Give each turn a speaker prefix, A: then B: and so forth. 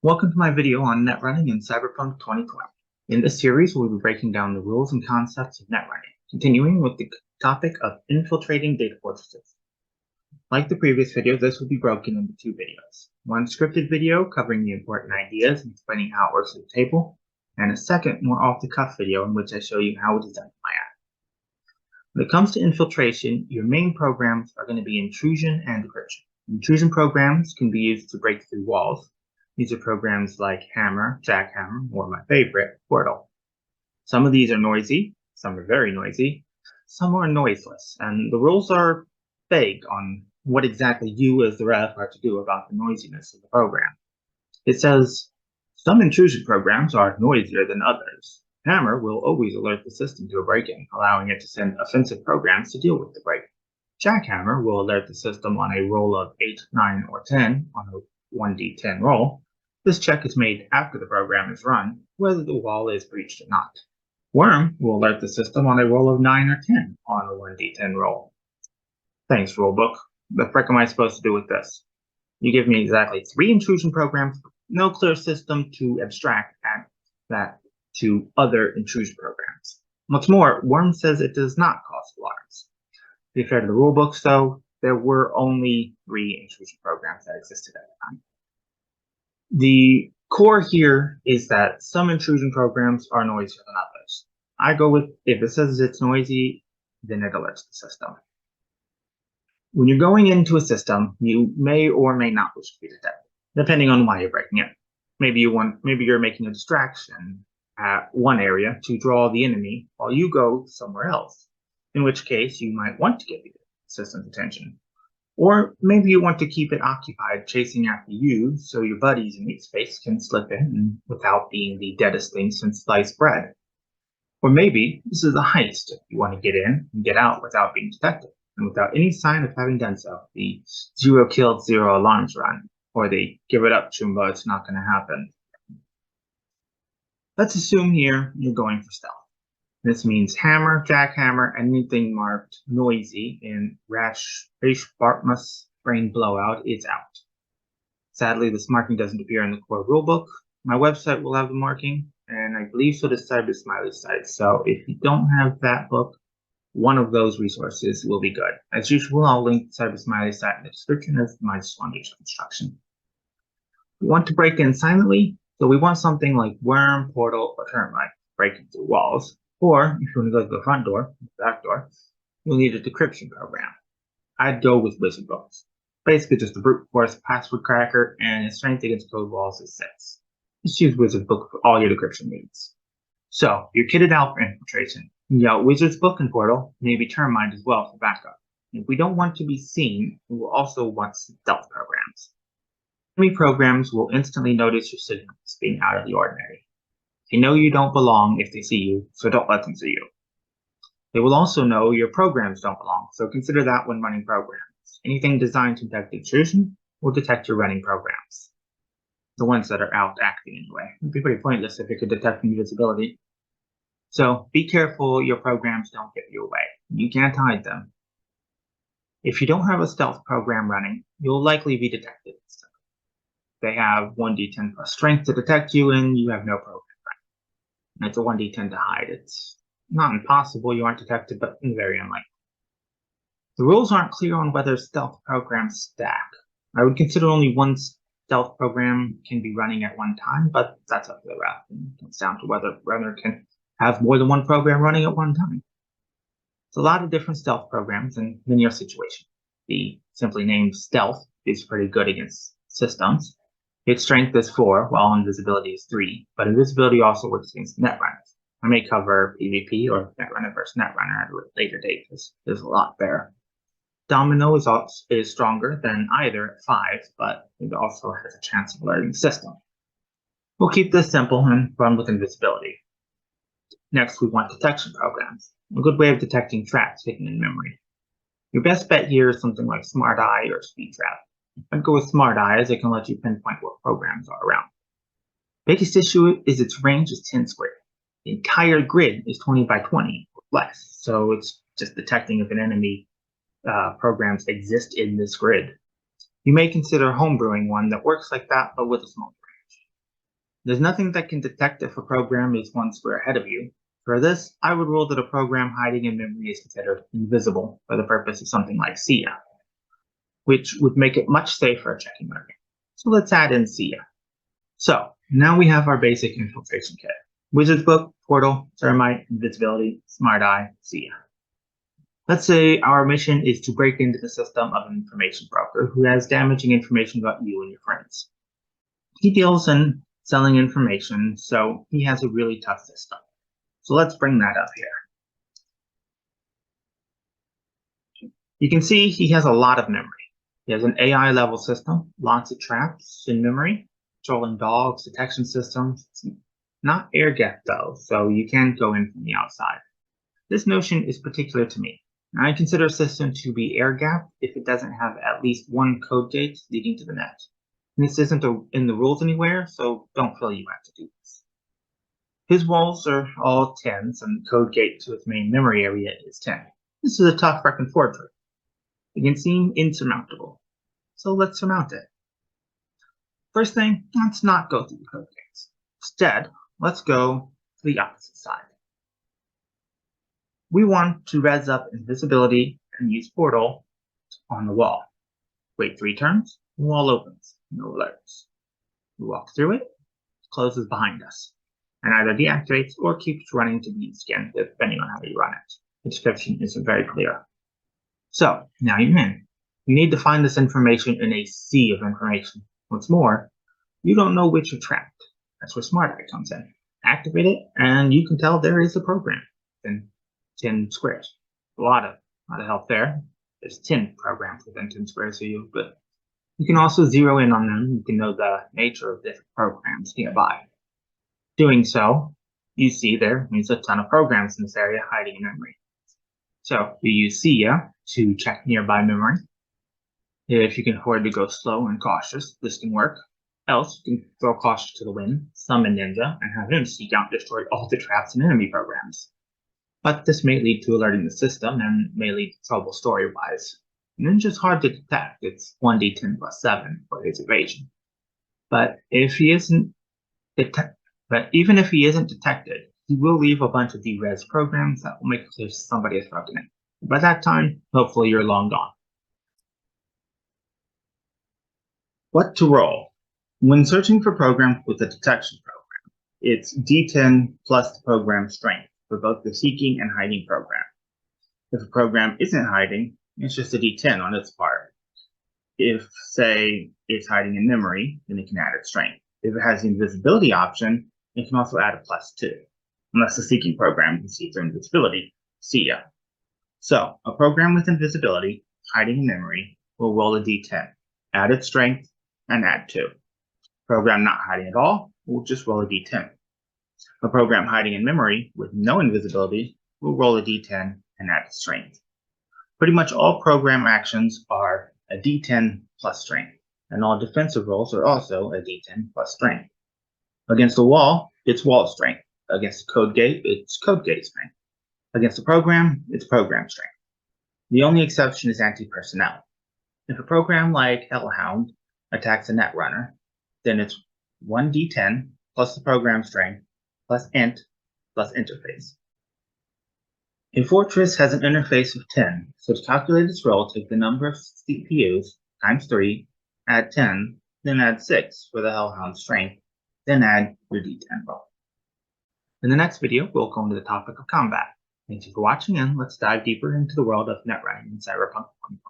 A: Welcome to my video on netrunning in Cyberpunk 2020. In this series, we'll be breaking down the rules and concepts of netrunning, continuing with the topic of infiltrating data fortresses. Like the previous video, this will be broken into two videos. One scripted video covering the important ideas and explaining how it works at the table, and a second, more off-the-cuff video in which I show you how it is done in my app. When it comes to infiltration, your main programs are going to be intrusion and decryption. Intrusion programs can be used to break through walls. These are programs like Hammer, Jackhammer, or my favorite, Portal. Some of these are noisy, some are very noisy, some are noiseless, and the rules are vague on what exactly you as the ref are to do about the noisiness of the program. It says, some intrusion programs are noisier than others. Hammer will always alert the system to a break-in, allowing it to send offensive programs to deal with the break. Jackhammer will alert the system on a roll of 8, 9, or 10 on a 1d10 roll. This check is made after the program is run, whether the wall is breached or not. Worm will alert the system on a roll of 9 or 10 on a 1d10 roll. Thanks, rulebook. The frick am I supposed to do with this? You give me exactly 3 intrusion programs, no clear system to abstract that to other intrusion programs. What's more, Worm says it does not cause alarms. To be fair to the rulebooks, though, there were only 3 intrusion programs that existed at the time. The core here is that some intrusion programs are noisier than others. I go with, if it says it's noisy, then it alerts the system. When you're going into a system, you may or may not wish to be detected, depending on why you're breaking it. Maybe you're making a distraction at one area to draw the enemy while you go somewhere else, in which case you might want to get the system's attention. Or maybe you want to keep it occupied chasing after you so your buddies in each space can slip in without being the deadest thing since sliced bread. Or maybe this is a heist if you want to get in and get out without being detected and without any sign of having done so. The 0 killed, 0 alarms run, or the give it up, Chumba, it's not going to happen. Let's assume here you're going for stealth. This means hammer, jackhammer, anything marked noisy in Rash Bartmus brain blowout is out. Sadly, this marking doesn't appear in the core rulebook. My website will have the marking, and I believe so does Cyber Smiley's site. So if you don't have that book, one of those resources will be good. As usual, I'll link Cyber Smiley's site in the description of my foundation instruction. We want to break in silently, so we want something like Worm, Portal, or Termite breaking through walls. Or, if you want to go to the front door, the back door, you'll need a decryption program. I'd go with Wizard Books. Basically just a brute force password cracker, and its strength against code walls is 6. Just use Wizard Book for all your decryption needs. So, you're kitted out for infiltration. Wizard's Book and Portal, maybe Termite as well for backup. If we don't want to be seen, we will also want stealth programs. Enemy programs will instantly notice your signals being out of the ordinary. They know you don't belong if they see you, so don't let them see you. They will also know your programs don't belong, so consider that when running programs. Anything designed to detect intrusion will detect your running programs. The ones that are out acting anyway. It'd be pretty pointless if it could detect invisibility. So be careful your programs don't get you away. You can't hide them. If you don't have a stealth program running, you'll likely be detected. They have 1d10 plus strength to detect you, and you have no program. It's a 1d10 to hide. It's not impossible you aren't detected, but very unlikely. The rules aren't clear on whether stealth programs stack. I would consider only one stealth program can be running at one time, but that's up to the ref. It comes down to whether runner can have more than one program running at one time. It's a lot of different stealth programs in your situation. The simply named stealth is pretty good against systems. Its strength is 4, while invisibility is 3, but invisibility also works against netrunners. I may cover PvP or netrunner versus netrunner at a later date, because there's a lot there. Domino is stronger than either at 5, but it also has a chance of alerting the system. We'll keep this simple and run with invisibility. Next, we want detection programs, a good way of detecting traps hidden in memory. Your best bet here is something like Smart Eye or Speed Trap. I'd go with Smart Eye as it can let you pinpoint what programs are around. Biggest issue is its range is 10 squared. The entire grid is 20 by 20 or less, so it's just detecting if an enemy programs exist in this grid. You may consider homebrewing one that works like that, but with a smaller range. There's nothing that can detect if a program is one square ahead of you. For this, I would rule that a program hiding in memory is considered invisible for the purpose of something like SIA, which would make it much safer checking memory. So let's add in SIA. So now we have our basic infiltration kit: Wizard's Book, Portal, Thermite, Invisibility, Smart Eye, SIA. Let's say our mission is to break into the system of an information broker who has damaging information about you and your friends. He deals in selling information, so he has a really tough system. So let's bring that up here. You can see he has a lot of memory. He has an AI level system, lots of traps in memory, trolling dogs, detection systems. It's not air gap though, so you can't go in from the outside. This notion is particular to me. I consider a system to be air gap if it doesn't have at least one code gate leading to the net. And this isn't in the rules anywhere, so don't feel you have to do this. His walls are all 10s, and the code gate to his main memory area is 10. This is a tough frickin' fortress. It can seem insurmountable, so let's surmount it. First thing, let's not go through the code gates. Instead, let's go to the opposite side. We want to res up invisibility and use portal on the wall. Wait 3 turns, the wall opens, no alerts. We walk through it, it closes behind us, and either deactivates or keeps running to be scanned depending on how you run it. The description isn't very clear. So, now you're in. You need to find this information in a sea of information. What's more, you don't know which are trapped. That's where Smart Eye comes in. Activate it, and you can tell there is a program. Then 10 squares. A lot of help there. There's 10 programs within 10 squares of you, but you can also zero in on them. You can know the nature of different programs nearby. Doing so, you see there means a ton of programs in this area hiding in memory. So we use SIA to check nearby memory. If you can afford to go slow and cautious, this can work. Else, you can throw caution to the wind, summon Ninja, and have him seek out and destroy all the traps and enemy programs. But this may lead to alerting the system and may lead to trouble story-wise. Ninja's hard to detect. It's 1d10 plus 7 for his evasion. But even if he isn't detected, he will leave a bunch of derez programs that will make it clear somebody has broken it. By that time, hopefully you're long gone. What to roll? When searching for programs with a detection program, it's D10 plus the program strength for both the seeking and hiding program. If a program isn't hiding, it's just a D10 on its part. If, say, it's hiding in memory, then it can add its strength. If it has the invisibility option, it can also add a +2, unless the seeking program can see through invisibility, SIA. So, a program with invisibility, hiding in memory, will roll a D10, add its strength, and add 2. Program not hiding at all will just roll a D10. A program hiding in memory with no invisibility will roll a D10 and add its strength. Pretty much all program actions are a D10 plus strength, and all defensive rolls are also a D10 plus strength. Against a wall, it's wall strength. Against a code gate, it's code gate strength. Against a program, it's program strength. The only exception is anti-personnel. If a program like Hellhound attacks a Netrunner, then it's 1d10 plus the program strength plus int plus interface. A fortress has an interface of 10, so to calculate its roll, take the number of CPUs times 3, add 10, then add 6 for the Hellhound strength, then add your d10 roll. In the next video, we'll go into the topic of combat. Thank you for watching, and let's dive deeper into the world of Netrunning in Cyberpunk 2020.